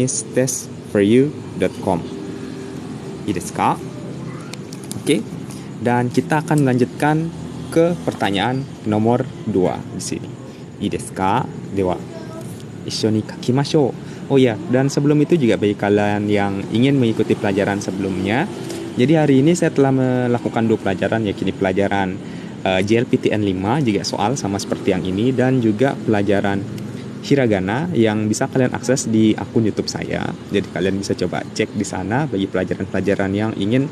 japanisestestforyou.com. Ii desu ka? Oke. Dan kita akan melanjutkan ke pertanyaan nomor 2 di sini. Ii desu ka? Dewa issho ni kakimashou. Oh ya, dan sebelum itu juga bagi kalian yang ingin mengikuti pelajaran sebelumnya, jadi hari ini saya telah melakukan 2 pelajaran, yakni pelajaran JLPTN 5 juga soal sama seperti yang ini, dan juga pelajaran hiragana yang bisa kalian akses di akun YouTube saya. Jadi kalian bisa coba cek di sana bagi pelajaran-pelajaran yang ingin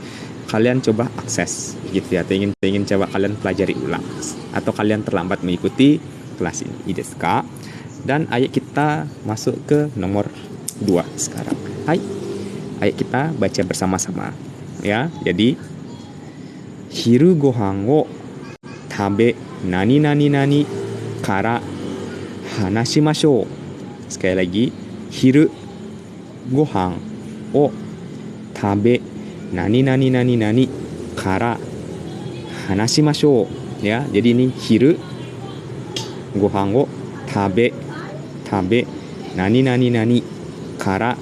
kalian coba akses gitu ya, atau ingin coba kalian pelajari ulang, atau kalian terlambat mengikuti kelas ini. Ii desu ka? Dan ayat kita masuk ke nomor 2 sekarang. Hai. Ayat kita baca bersama-sama ya. Jadi hiru gohan wo tabe nani nani nani kara hanashimashou. Sekali lagi, hiru gohan wo tabe nani nani nani nani kara hanashimashou ya. Jadi ini hiru gohan wo tabe nani nani nani kara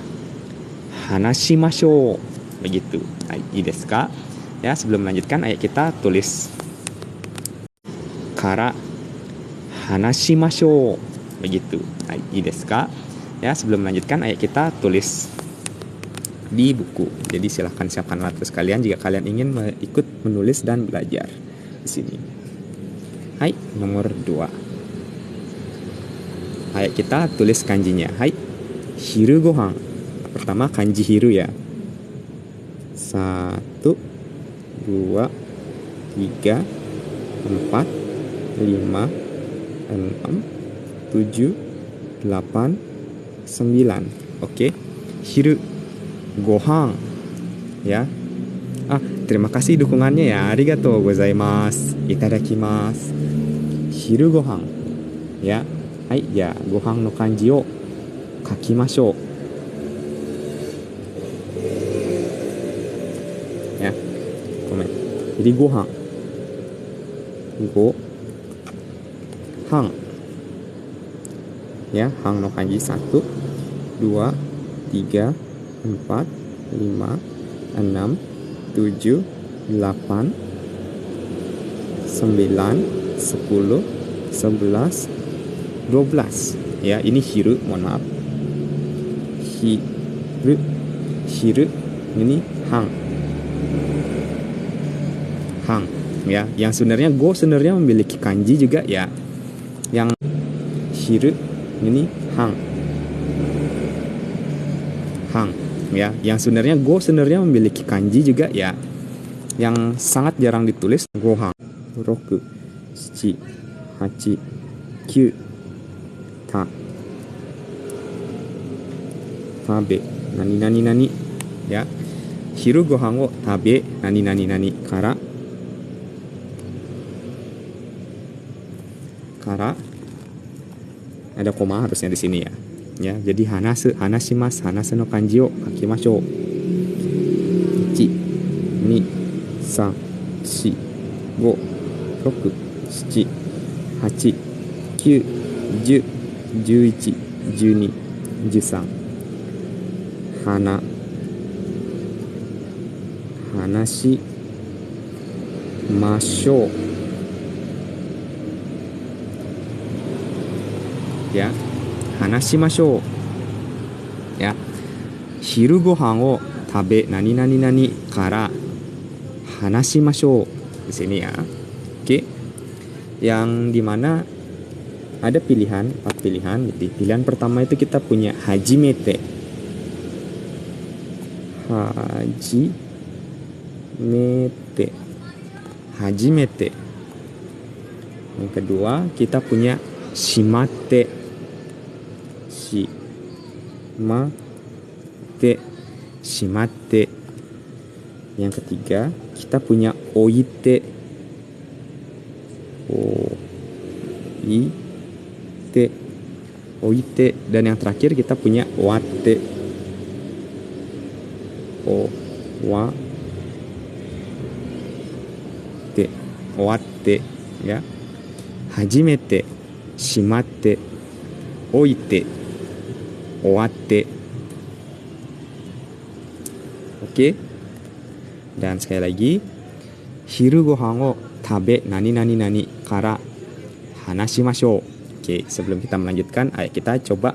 hanashimashou, begitu. Ii desu ka? Ya, sebelum melanjutkan ayat kita tulis kara hanashimashou, begitu. Ii desu ka? Ya, sebelum melanjutkan ayat kita tulis di buku. Jadi silahkan siapkan alat tulis kalian jika kalian ingin ikut menulis dan belajar di sini. Hai, nomor 2. Ayat kita tulis kanjinya. Hai, hiru gohan. Pertama kanji hiru ya. 1, 2, 3, 4, 5, 6, 7, 8, 9. Oke. Hiru gohan ya. Terima kasih dukungannya ya. Arigatou gozaimasu. Itadakimasu. Hiru gohan ya. Hai, ya, gohan no kanji o kakimashou. Ya. Komen. Jadi gohan. Ya, hang no kanji 1, 2, 3, 4, 5, 6, 7, 8, 9, 10, 11, 12. Ya, ini hiru, mohon maaf. Hiru ini hang ya. Yang sebenarnya sebenarnya memiliki kanji juga ya. Yang hiru ini hang ya. Yang sebenarnya sebenarnya memiliki kanji juga ya. Yang sangat jarang ditulis gohan. 6, 7, 8, 9 tabe nani nani nani ya. Hiru gohan wo tabe nani nani nani kara ada koma harusnya di sini ya. Ya, jadi hanashimasu no kanji o kakimashou. 1, 2, 3, 4, 5, 6, 7, 8, 9, 10, 11, 12, 13. Hanashimashou. Ya, hanashimashou. Ya. Hiru gohan o tabe nani nani nani kara hanashimashou. Di sini ya. Oke. Yang dimana ada pilihan, 4 pilihan. Jadi pilihan pertama itu kita punya hajimete. Hajimete. Yang kedua kita punya shimate. Shimate. Yang ketiga kita punya oite. Oite. Dan yang terakhir kita punya wate. Wate ya. Hajimete, shimate, oite, owate. Oke. Dan sekali lagi, hiru gohan o tabe nani nani nani kara hanashimashou. Oke, sebelum kita melanjutkan, ayo kita coba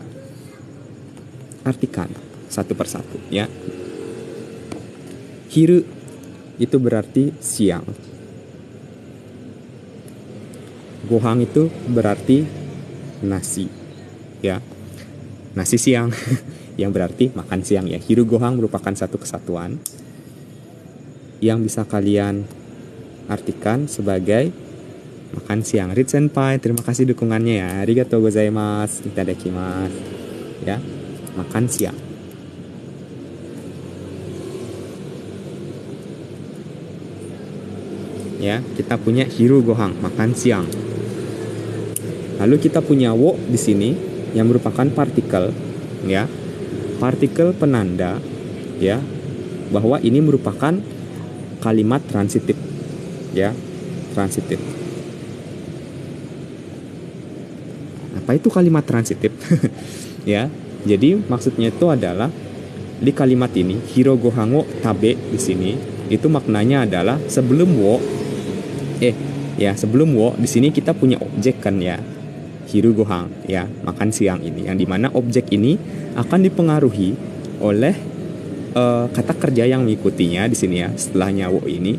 artikan satu persatu ya. Hiru itu berarti siang. Gohan itu berarti nasi ya. Nasi siang yang berarti makan siang ya. Hiru gohan merupakan satu kesatuan yang bisa kalian artikan sebagai makan siang. Rit Senpai, terima kasih dukungannya ya. Arigatou gozaimasu. Itadakimasu. Ya, makan siang. Ya, kita punya hiru gohan, makan siang. Lalu kita punya wo di sini yang merupakan partikel ya. Partikel penanda ya bahwa ini merupakan kalimat transitif ya. Transitif. Apa itu kalimat transitif? Ya. Jadi maksudnya itu adalah di kalimat ini hiro gohan wo tabe di sini itu maknanya adalah sebelum wo sebelum wo di sini kita punya objek kan ya. Hiru gohan ya, makan siang ini yang dimana objek ini akan dipengaruhi oleh kata kerja yang mengikutinya di sini ya setelahnya wo ini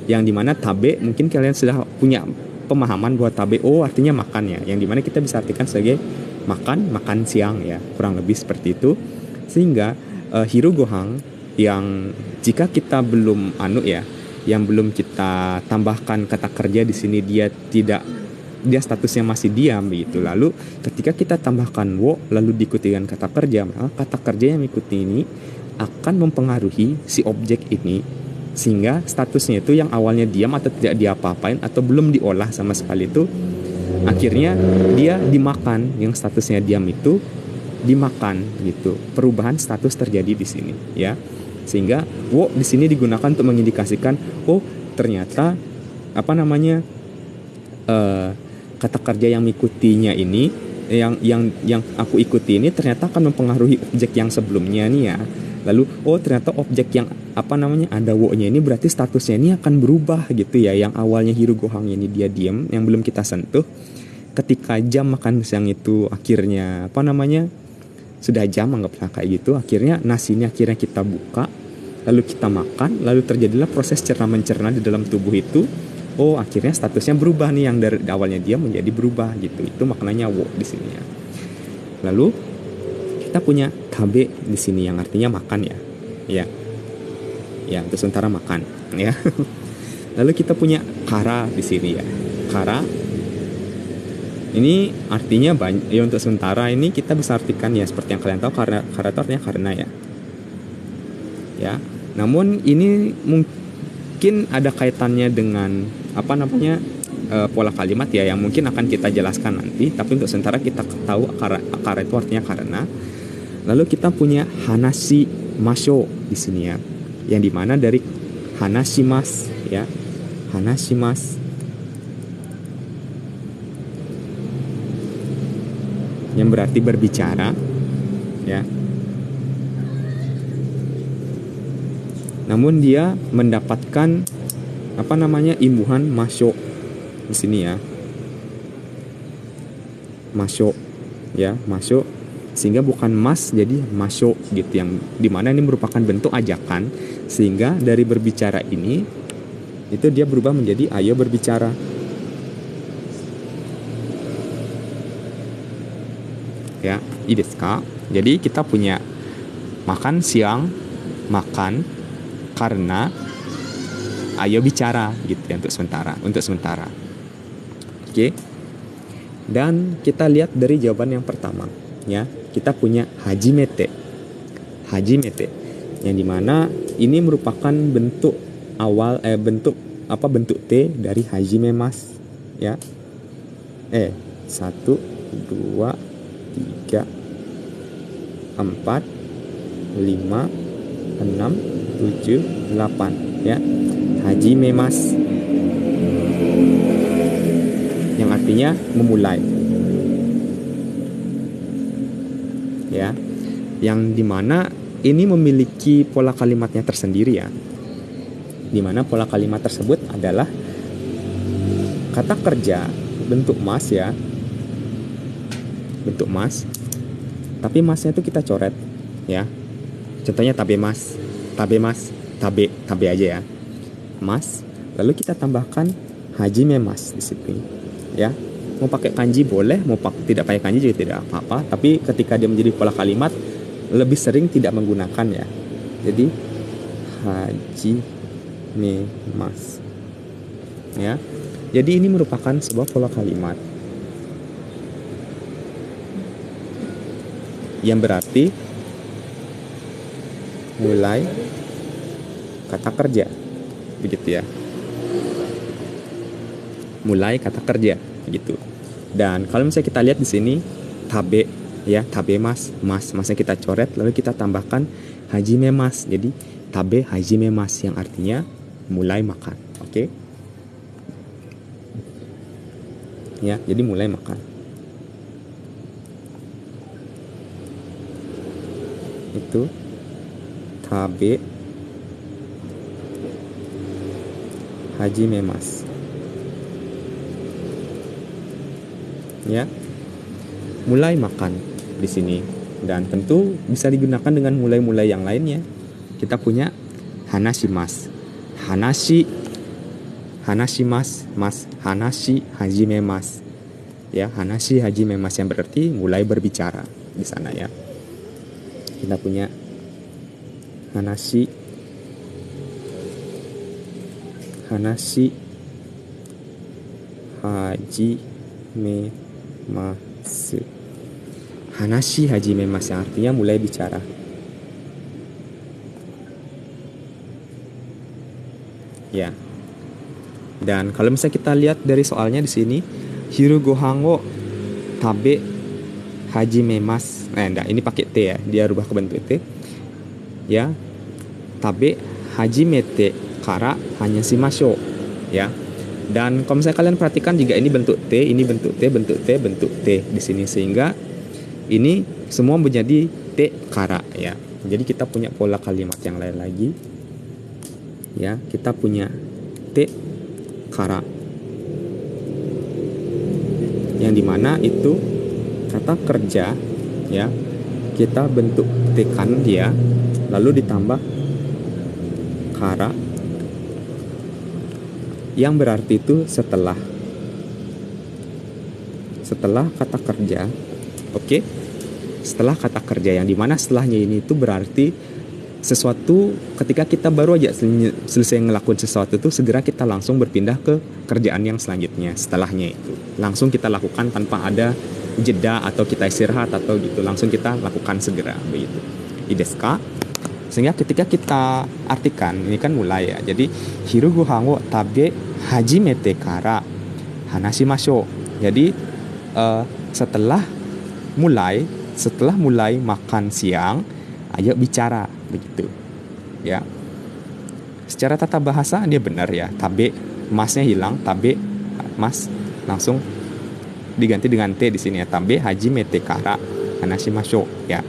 yang dimana tabe mungkin kalian sudah punya pemahaman bahwa tabe artinya makan ya, yang dimana kita bisa artikan sebagai makan siang ya, kurang lebih seperti itu. Sehingga hiru gohan yang jika kita belum yang belum kita tambahkan kata kerja di sini dia statusnya masih diam begitu. Lalu ketika kita tambahkan wo lalu diikuti dengan kata kerja, maka kata kerja yang mengikuti ini akan mempengaruhi si objek ini sehingga statusnya itu yang awalnya diam atau tidak diapa-apain atau belum diolah sama sekali itu akhirnya dia dimakan, yang statusnya diam itu dimakan gitu. Perubahan status terjadi di sini ya. Sehingga wo di sini digunakan untuk mengindikasikan ternyata kata kerja yang mengikutinya ini yang aku ikuti ini ternyata akan mempengaruhi objek yang sebelumnya nih ya. Lalu ternyata objek yang ada wo-nya ini berarti statusnya ini akan berubah gitu ya. Yang awalnya hiru gohan ini dia diam, yang belum kita sentuh. Ketika jam makan siang itu akhirnya sudah jam, anggaplah kayak gitu. Akhirnya nasi ini akhirnya kita buka, lalu kita makan, lalu terjadilah proses cerna mencerna di dalam tubuh itu. Akhirnya statusnya berubah nih, yang dari awalnya dia menjadi berubah gitu. Itu maknanya wo di sini ya. Lalu kita punya tabe di sini yang artinya makan ya. Ya, untuk sementara makan ya. Lalu kita punya kara di sini ya. Kara ini artinya ya untuk sementara ini kita bisa artikan ya seperti yang kalian tahu, karena kara itu artinya karena ya. Ya, namun ini mungkin ada kaitannya dengan pola kalimat ya yang mungkin akan kita jelaskan nanti. Tapi untuk sementara kita tahu kara itu artinya karena. Lalu kita punya hanashi masho di sini ya, yang dimana dari hanashimas ya, hanashimas yang berarti berbicara ya. Namun dia mendapatkan imbuhan masho di sini ya. Masho ya, masho sehingga bukan mas jadi masho gitu, yang dimana ini merupakan bentuk ajakan sehingga dari berbicara ini itu dia berubah menjadi ayo berbicara ya. Desu ka? Jadi kita punya makan siang, makan karena ayo bicara gitu ya untuk sementara. Oke. Dan kita lihat dari jawaban yang pertama ya. Kita punya hajimete yang dimana ini merupakan bentuk awal bentuk T dari hajimemas ya. 1 2 3 4 5 6 7 8 ya. Hajimemas yang artinya memulai ya, yang dimana ini memiliki pola kalimatnya tersendiri ya, dimana pola kalimat tersebut adalah kata kerja bentuk mas ya, bentuk mas, tapi masnya itu kita coret ya. Contohnya tabe mas, tabe aja ya, mas. Lalu kita tambahkan hajime mas di situ ya. Mau pakai kanji boleh, mau tidak pakai kanji juga tidak apa-apa. Tapi ketika dia menjadi pola kalimat, lebih sering tidak menggunakan ya. Jadi hajime mas ya. Jadi ini merupakan sebuah pola kalimat yang berarti mulai kata kerja, begitu ya. Mulai kata kerja, gitu. Dan kalau misalnya kita lihat di sini tabe ya, tabe mas, masnya kita coret, lalu kita tambahkan hajime mas. Jadi tabe hajime mas yang artinya mulai makan, oke? Ya, jadi mulai makan. Itu tabe hajime mas. Ya. Mulai makan di sini. Dan tentu bisa digunakan dengan mulai-mulai yang lainnya. Kita punya hanashimasu. Hanashimasu, mas, hanashi hajime mas. Ya, hanashi hajime mas yang berarti mulai berbicara di sana ya. Kita punya hanashi hajime masu. Hanashi hajime mas yang artinya mulai bicara. Ya. Dan kalau misalnya kita lihat dari soalnya di sini, hiru gohan wo tabe hajime mas. Enggak, ini pakai T ya. Dia rubah ke bentuk T. Ya. Tabe hajimete kara hanya shimashou. Ya. Dan kalau misalnya kalian perhatikan juga ini bentuk T, ini bentuk T, bentuk T, bentuk T di sini, sehingga ini semua menjadi T kara ya. Jadi kita punya pola kalimat yang lain lagi. Ya, kita punya T kara. Yang dimana itu kata kerja ya. Kita bentuk tekan dia, lalu ditambah kara yang berarti itu setelah kata kerja. Oke. Setelah kata kerja, yang dimana setelahnya ini itu berarti sesuatu ketika kita baru aja selesai ngelakuin sesuatu itu, segera kita langsung berpindah ke kerjaan yang selanjutnya setelahnya itu. Langsung kita lakukan tanpa ada jeda atau kita istirahat atau gitu, langsung kita lakukan segera begitu. Ideska. Sehingga ketika kita artikan, ini kan mulai ya. Jadi hiru gohan wo tabe hajimete kara hanashimashou. Jadi setelah mulai makan siang, ayo bicara begitu. Ya. Secara tata bahasa dia benar ya. Tabe masnya hilang, tabe mas langsung diganti dengan T di sini ya. Tabe hajimete kara hanashimashou ya.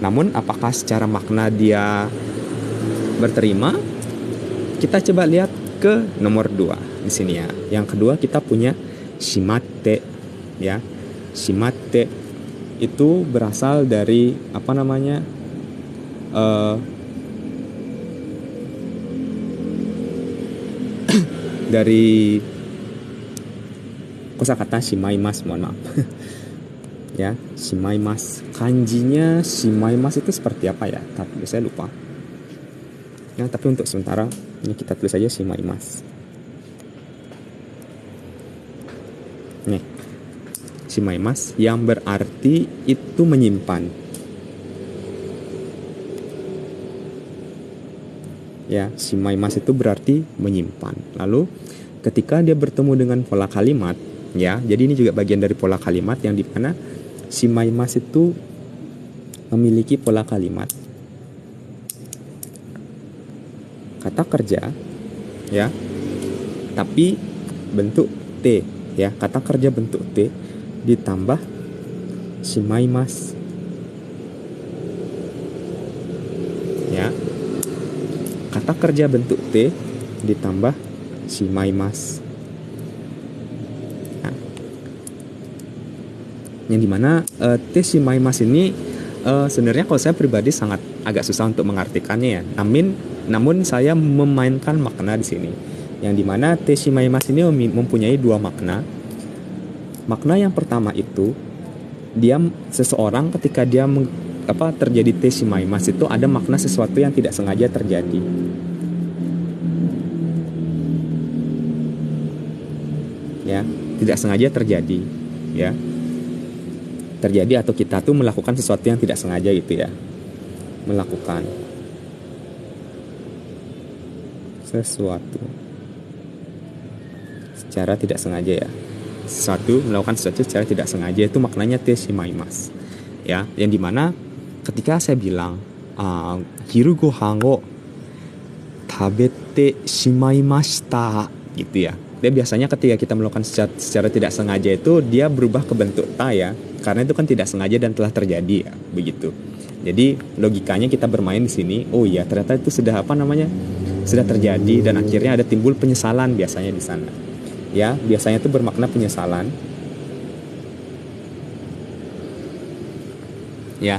Namun apakah secara makna dia berterima? Kita coba lihat ke nomor 2 di sini ya. Yang kedua kita punya shimatte ya. Shimatte itu berasal dari apa namanya? Dari kosakata shimaimasu, mohon maaf. Ya, shimaimasu. Kanjinya shimaimasu itu seperti apa ya? Tapi saya lupa. Ya, tapi untuk sementara ini kita tulis aja shimaimasu. Nih. Shimaimasu yang berarti itu menyimpan. Ya, shimaimasu itu berarti menyimpan. Lalu ketika dia bertemu dengan pola kalimat, ya, jadi ini juga bagian dari pola kalimat yang di mana shimaimasu itu memiliki pola kalimat kata kerja ya, tapi bentuk T ya, kata kerja bentuk T ditambah shimaimasu ya. Kata kerja bentuk T ditambah shimaimasu. Nah, yang dimana T shimaimasu ini sebenarnya kalau saya pribadi sangat agak susah untuk mengartikannya ya. Namun saya memainkan makna di sini. Yang dimana T shimaimasu ini mempunyai dua makna. Makna yang pertama itu dia seseorang ketika dia terjadi T shimaimasu itu ada makna sesuatu yang tidak sengaja terjadi. Ya, tidak sengaja terjadi, ya. Terjadi atau kita tuh melakukan sesuatu yang tidak sengaja gitu ya. Melakukan sesuatu secara tidak sengaja ya. Melakukan sesuatu secara tidak sengaja itu maknanya T shimaimasu. Ya, yang dimana ketika saya bilang hiru gohan wo tabete shimaimashita gitu ya. Dia biasanya ketika kita melakukan secara tidak sengaja itu dia berubah ke bentuk ta ya. Karena itu kan tidak sengaja dan telah terjadi ya, begitu. Jadi logikanya kita bermain di sini. Oh iya, ternyata itu sudah sudah terjadi dan akhirnya ada timbul penyesalan biasanya di sana. Ya, biasanya itu bermakna penyesalan. Ya.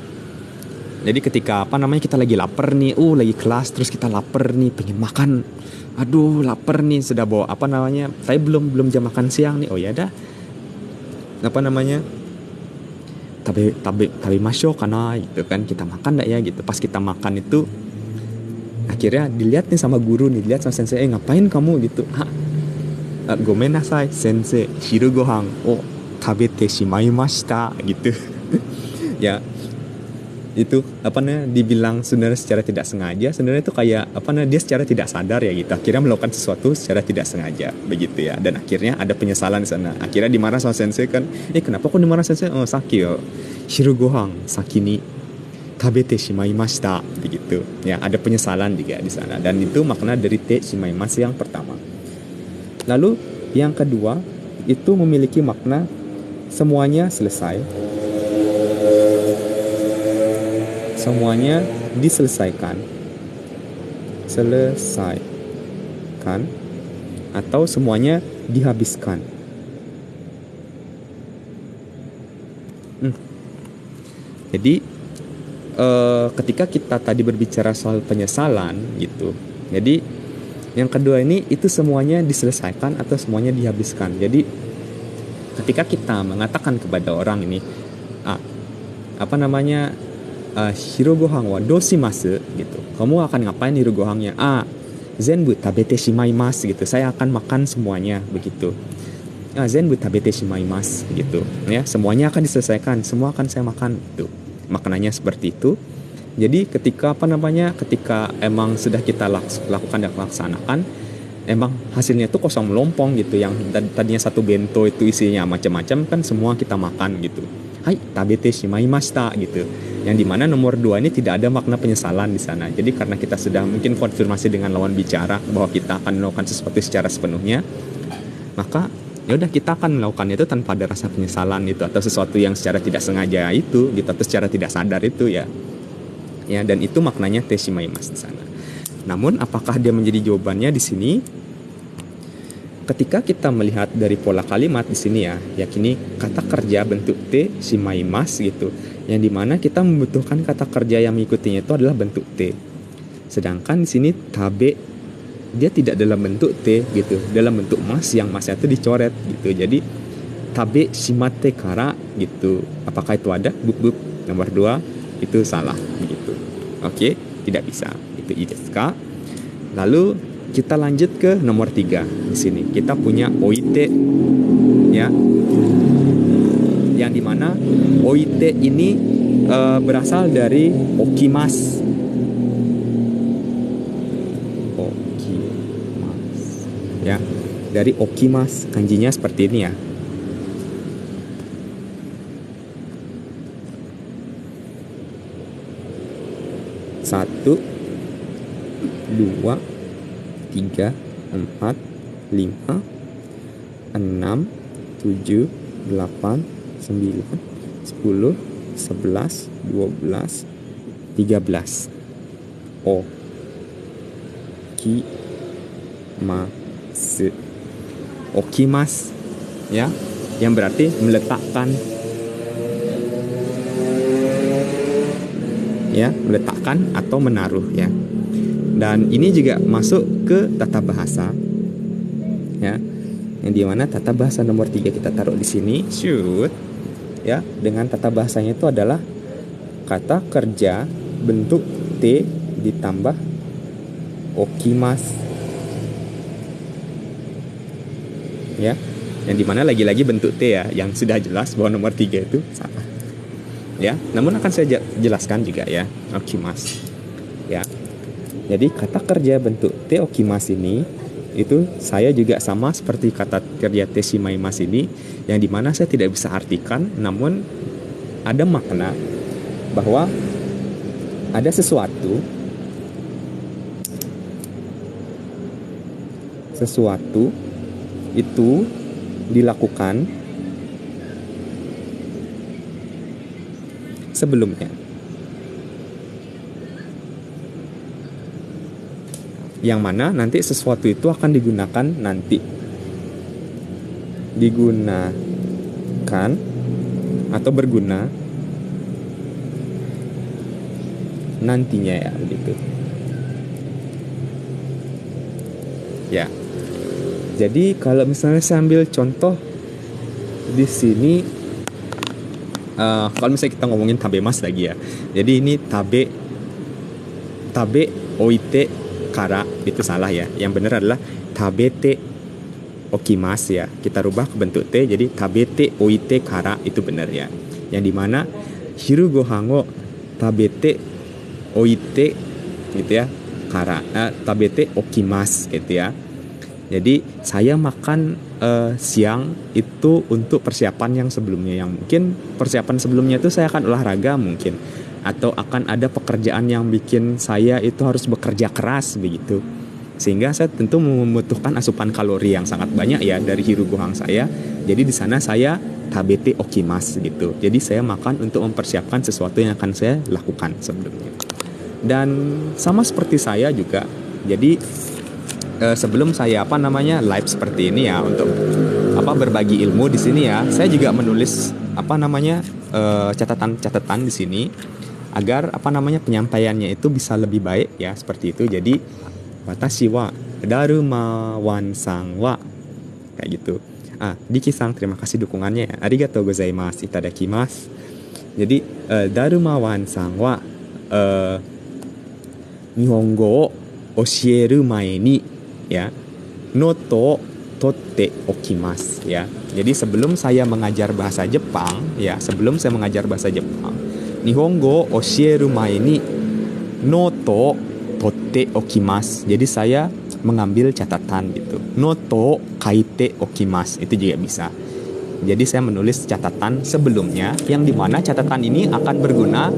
Jadi ketika kita lagi lapar nih, lagi kelas terus kita lapar nih, pengen makan. Aduh, lapar nih, sudah bawa saya belum jam makan siang nih. Oh ya dah. Tabe masyo kana gitu kan, kita makan enggak ya gitu. Pas kita makan itu akhirnya dilihat nih sama guru nih, dilihat sama sensei, ngapain kamu gitu. Gomen nasai sensei, hiru gohan tabete shimaimashita gitu. Ya. Itu dibilang sebenarnya secara tidak sengaja, sebenarnya itu kayak dia secara tidak sadar ya gitu, akhirnya melakukan sesuatu secara tidak sengaja begitu ya, dan akhirnya ada penyesalan di sana, akhirnya dimarah sama sensei kan, kenapa kok dimarah sensei, saki yo hiru gohan saki ni tabete shimaimashita begitu ya, ada penyesalan juga di sana, dan itu makna dari te shimaimasu yang pertama. Lalu yang kedua itu memiliki makna semuanya selesai, semuanya diselesaikan, atau semuanya dihabiskan. Jadi ketika kita tadi berbicara soal penyesalan gitu, jadi yang kedua ini itu semuanya diselesaikan atau semuanya dihabiskan. Jadi ketika kita mengatakan kepada orang ini hiru gohan wa doshimasu gitu. Kamu akan ngapain hiru gohannya? Zenbu tabete shimaimasu gitu. Saya akan makan semuanya begitu. Zenbu tabete shimaimasu gitu. Ya, semuanya akan diselesaikan, semua akan saya makan itu. Maknanya seperti itu. Jadi ketika ketika emang sudah kita lakukan dan laksanakan, emang hasilnya itu kosong melompong gitu. Yang tadinya satu bento itu isinya macam-macam kan semua kita makan gitu. Hai, tabete shimaimashita gitu. Yang dimana nomor 2 ini tidak ada makna penyesalan di sana. Jadi karena kita sudah mungkin konfirmasi dengan lawan bicara bahwa kita akan melakukan sesuatu secara sepenuhnya, maka ya udah kita akan melakukan itu tanpa ada rasa penyesalan itu, atau sesuatu yang secara tidak sengaja itu gitu, atau secara tidak sadar itu ya. Ya, dan itu maknanya te shimaimasu di sana. Namun apakah dia menjadi jawabannya di sini? Ketika kita melihat dari pola kalimat di sini ya, yakini kata kerja bentuk T shimaimasu gitu, yang dimana kita membutuhkan kata kerja yang mengikutinya itu adalah bentuk T. Sedangkan di sini tabe dia tidak dalam bentuk T gitu, dalam bentuk mas, yang masnya itu dicoret gitu. Jadi tabe shimate kara gitu. Apakah itu ada? Buk. Nomor 2 itu salah begitu. Oke, tidak bisa. Itu i desu ka? Lalu kita lanjut ke nomor 3. Di sini kita punya oite ya. Yang dimana oite ini berasal dari okimas. Ya, dari okimas, kanjinya seperti ini ya. Satu, 2, 3, 4, 5, 6, 7, 8, 9, 10, 11, 12, 13. okimasu. Okimas, ya, yang berarti meletakkan, ya, meletakkan atau menaruh, ya. Dan ini juga masuk ke tata bahasa, ya, yang dimana tata bahasa nomor 3 kita taruh di sini, shoot, ya, dengan tata bahasanya itu adalah kata kerja bentuk T ditambah okimas, ya, yang dimana lagi-lagi bentuk T, ya, yang sudah jelas bahwa nomor 3 itu salah, ya, namun akan saya jelaskan juga, ya, okimas, ya. Jadi kata kerja bentuk T okimas ini itu saya juga sama seperti kata kerja T shimaimas ini, yang dimana saya tidak bisa artikan, namun ada makna bahwa ada sesuatu itu dilakukan sebelumnya, yang mana nanti sesuatu itu akan digunakan atau berguna nantinya, ya, begitu, ya. Jadi kalau misalnya saya ambil contoh di sini, kalau misalnya kita ngomongin tabemas lagi, ya, jadi ini tabe oite kara itu salah, ya. Yang benar adalah tabete okimasu, ya. Kita rubah ke bentuk T jadi tabete oite kara itu benar, ya. Yang dimana hiru gohan wo tabete oite gitu, ya, kara tabete okimasu gitu, ya. Jadi saya makan siang itu untuk persiapan yang sebelumnya, yang mungkin persiapan sebelumnya itu saya akan olahraga mungkin, atau akan ada pekerjaan yang bikin saya itu harus bekerja keras begitu, sehingga saya tentu membutuhkan asupan kalori yang sangat banyak, ya, dari hiru gohan saya. Jadi di sana saya tabete okimasu gitu. Jadi saya makan untuk mempersiapkan sesuatu yang akan saya lakukan sebelumnya. Dan sama seperti saya juga, jadi sebelum saya live seperti ini, ya, untuk berbagi ilmu di sini, ya, saya juga menulis catatan-catatan di sini agar penyampaiannya itu bisa lebih baik, ya, seperti itu. Jadi watashi wa darumawan sang wa kayak gitu. Diki-san, terima kasih dukungannya, ya. Arigatou gozaimasu, itadakimasu. Jadi darumawan sang wa nihongo o oshieru mae ni, ya, noto totte okimasu, ya. Jadi sebelum saya mengajar bahasa Jepang, nihongo oshieru mae ni noto totte okimasu. Jadi saya mengambil catatan gitu. Noto kaite okimasu itu juga bisa. Jadi saya menulis catatan sebelumnya, yang dimana catatan ini akan berguna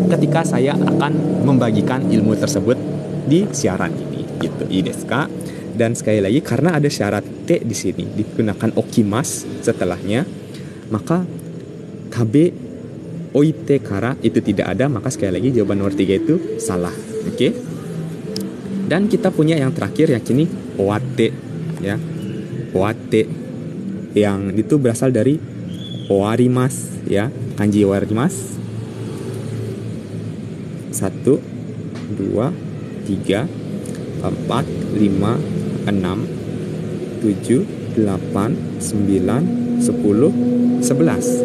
ketika saya akan membagikan ilmu tersebut di siaran ini, gitu. Desu ka? Dan sekali lagi, karena ada syarat T di sini digunakan okimasu setelahnya, maka tabe oite kara itu tidak ada, maka sekali lagi jawaban nomor 3 itu salah. Oke? Dan kita punya yang terakhir, yang ini owatte, ya. Owatte yang itu berasal dari owarimasu, ya. Kanji owarimasu. 1 2 3 4 5 6 7 8 9 10 11.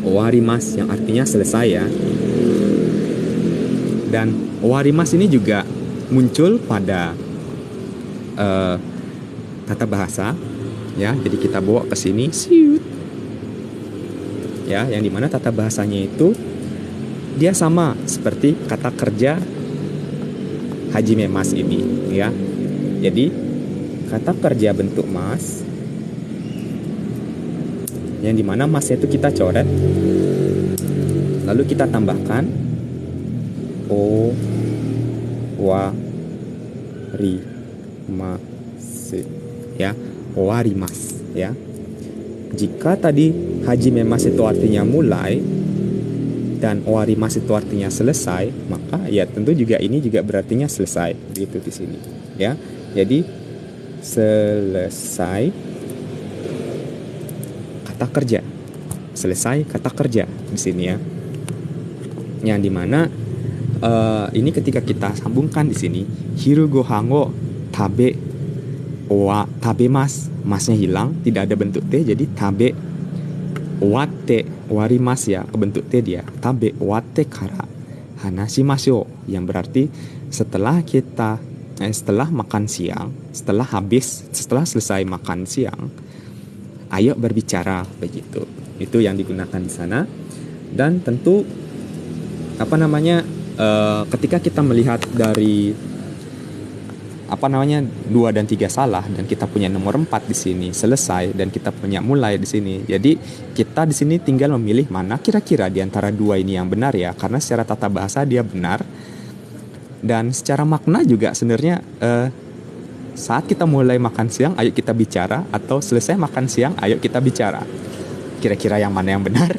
Owarimasu yang artinya selesai, ya. Dan owarimasu ini juga muncul pada tata bahasa, ya. Jadi kita bawa ke sini, ya, yang dimana tata bahasanya itu dia sama seperti kata kerja hajime mas ini, ya. Jadi kata kerja bentuk mas, yang dimana masnya itu kita coret, lalu kita tambahkan o wa ri mas, ya, owarimasu, ya. jika tadi hajimemasu itu artinya mulai dan owarimasu itu artinya selesai, maka ya tentu juga ini juga berartinya selesai gitu di sini ya. Jadi selesai kata kerja. Selesai kata kerja di sini ya. Yang dimana ini ketika kita sambungkan di sini, hiru gohan wo tabe wa tabemas, masnya hilang, tidak ada bentuk t, jadi tabe watte warimas ya, kebentuk t dia. Tabe watte kara hanashimashou, yang berarti setelah kita setelah makan siang, setelah selesai makan siang, ayo berbicara, begitu. Itu yang digunakan di sana. Dan tentu ketika kita melihat dari 2 dan 3 salah, dan kita punya nomor 4 di sini selesai, dan kita punya mulai di sini. Jadi kita di sini tinggal memilih mana kira-kira di antara 2 ini yang benar ya, karena secara tata bahasa dia benar. Dan secara makna juga sebenarnya saat kita mulai makan siang ayo kita bicara, atau selesai makan siang ayo kita bicara. Kira-kira yang mana yang benar?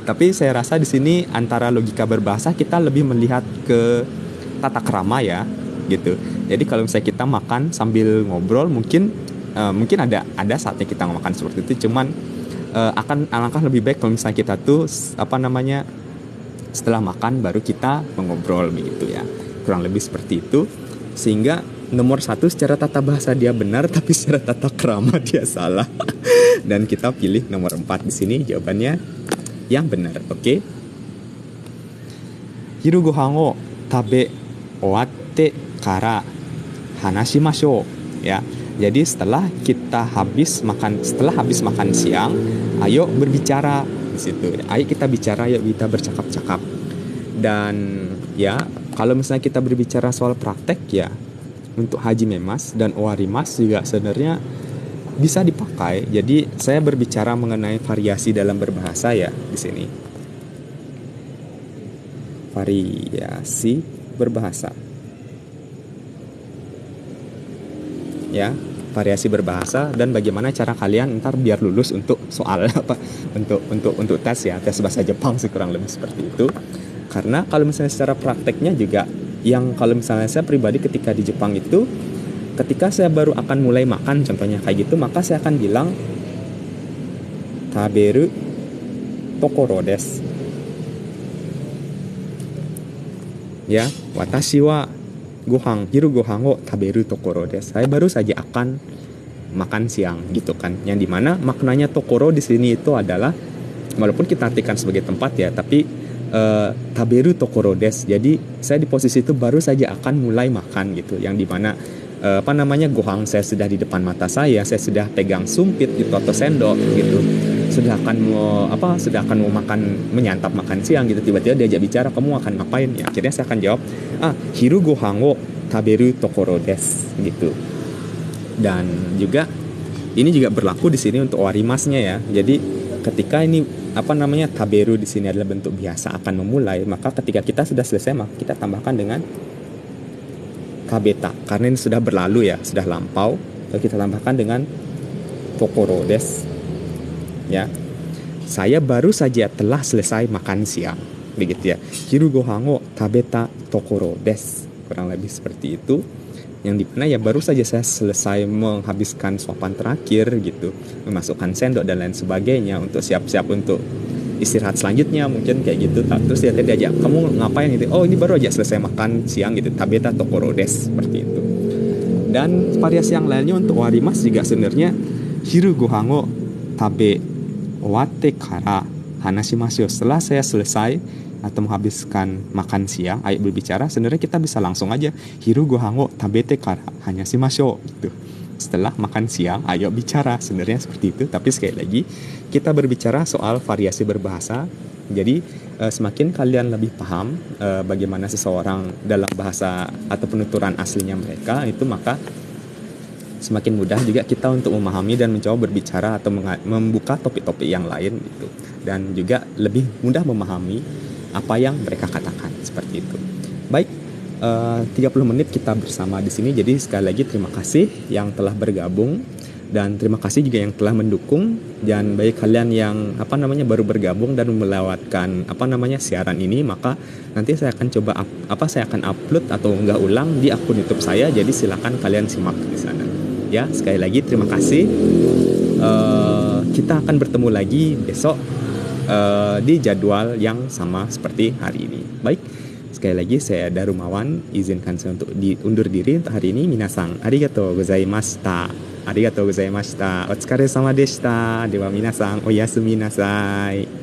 Tapi saya rasa di sini antara logika berbahasa kita lebih melihat ke tata krama ya, gitu. Jadi kalau misalnya kita makan sambil ngobrol, mungkin ada saatnya kita makan seperti itu. Cuman akan alangkah lebih baik kalau misalnya kita tuh setelah makan baru kita mengobrol, begitu ya. Kurang lebih seperti itu. Sehingga nomor 1 secara tata bahasa dia benar, tapi secara tata krama dia salah. Dan kita pilih nomor 4 di sini jawabannya yang benar, oke? Hiru gohan wo tabe owatte kara hanashimashou ya. Jadi setelah habis makan siang, ayo berbicara di situ. Ayo kita bicara, ayo kita bercakap-cakap. Dan ya, kalau misalnya kita berbicara soal praktek ya, untuk hajimemasu dan owarimasu juga sebenarnya bisa dipakai. Jadi saya berbicara mengenai variasi dalam berbahasa ya di sini. Variasi berbahasa. Ya, variasi berbahasa dan bagaimana cara kalian ntar biar lulus untuk soal untuk tes ya, tes bahasa Jepang sih kurang lebih seperti itu. Karena kalau misalnya secara prakteknya juga, yang kalau misalnya saya pribadi ketika di Jepang itu, ketika saya baru akan mulai makan contohnya kayak gitu, maka saya akan bilang taberu tokoro desu. Ya, watashi wa hiru gohan wo taberu tokoro desu. Saya baru saja akan makan siang gitu kan. Yang dimana maknanya tokoro di sini itu adalah, walaupun kita artikan sebagai tempat ya, tapi taberu tokoro desu. Jadi saya di posisi itu baru saja akan mulai makan gitu. Yang dimana gohang saya sudah di depan mata saya sudah pegang sumpit gitu atau sendok gitu, sudah akan mau menyantap makan siang gitu. Tiba-tiba diajak bicara, kamu akan ngapain ya? Akhirnya saya akan jawab, hiru gohan wo taberu tokoro desu gitu. Dan juga ini juga berlaku di sini untuk owarimasnya ya. Jadi ketika ini taberu di sini adalah bentuk biasa akan memulai, maka ketika kita sudah selesai maka kita tambahkan dengan kabeta, karena ini sudah berlalu ya, sudah lampau. Lalu kita tambahkan dengan tokoro desu ya, saya baru saja telah selesai makan siang, begitu ya. Hiru gohan wo tabeta tokoro desu, kurang lebih seperti itu. Yang dimana ya baru saja saya selesai menghabiskan suapan terakhir gitu, memasukkan sendok dan lain sebagainya untuk siap-siap untuk istirahat selanjutnya mungkin kayak gitu. Terus dia diajak, kamu ngapain gitu? Oh, ini baru aja selesai makan siang gitu, tabeta tokoro desu, seperti itu. Dan variasi yang lainnya untuk owarimasu juga sebenarnya hiru gohan wo tabe owatte kara hanashimashou. Setelah saya selesai atau menghabiskan makan siang, ayo berbicara. Sebenarnya kita bisa langsung aja hiru gohan wo tabete kara hanashimashou gitu. Setelah makan siang, ayo bicara. Sebenarnya seperti itu. Tapi sekali lagi, kita berbicara soal variasi berbahasa. Jadi semakin kalian lebih paham bagaimana seseorang dalam bahasa atau penuturan aslinya mereka, itu maka semakin mudah juga kita untuk memahami dan mencoba berbicara atau membuka topik-topik yang lain gitu. Dan juga lebih mudah memahami apa yang mereka katakan, seperti itu. Baik, 30 menit kita bersama di sini. Jadi sekali lagi terima kasih yang telah bergabung Dan terima kasih juga yang telah mendukung, dan bagi kalian yang baru bergabung dan melewatkan siaran ini, maka nanti saya akan coba saya akan upload atau unggah ulang di akun YouTube saya, jadi silakan kalian simak di sana. Ya, sekali lagi terima kasih. Kita akan bertemu lagi besok di jadwal yang sama seperti hari ini. Baik, sekali lagi saya Darumawan, izinkan saya untuk diundur diri untuk hari ini. Minasang, arigatou gozaimashita. Arigatou gozaimashita. Otsukare sama deshita. Dewa minasang, oyasumi nasai.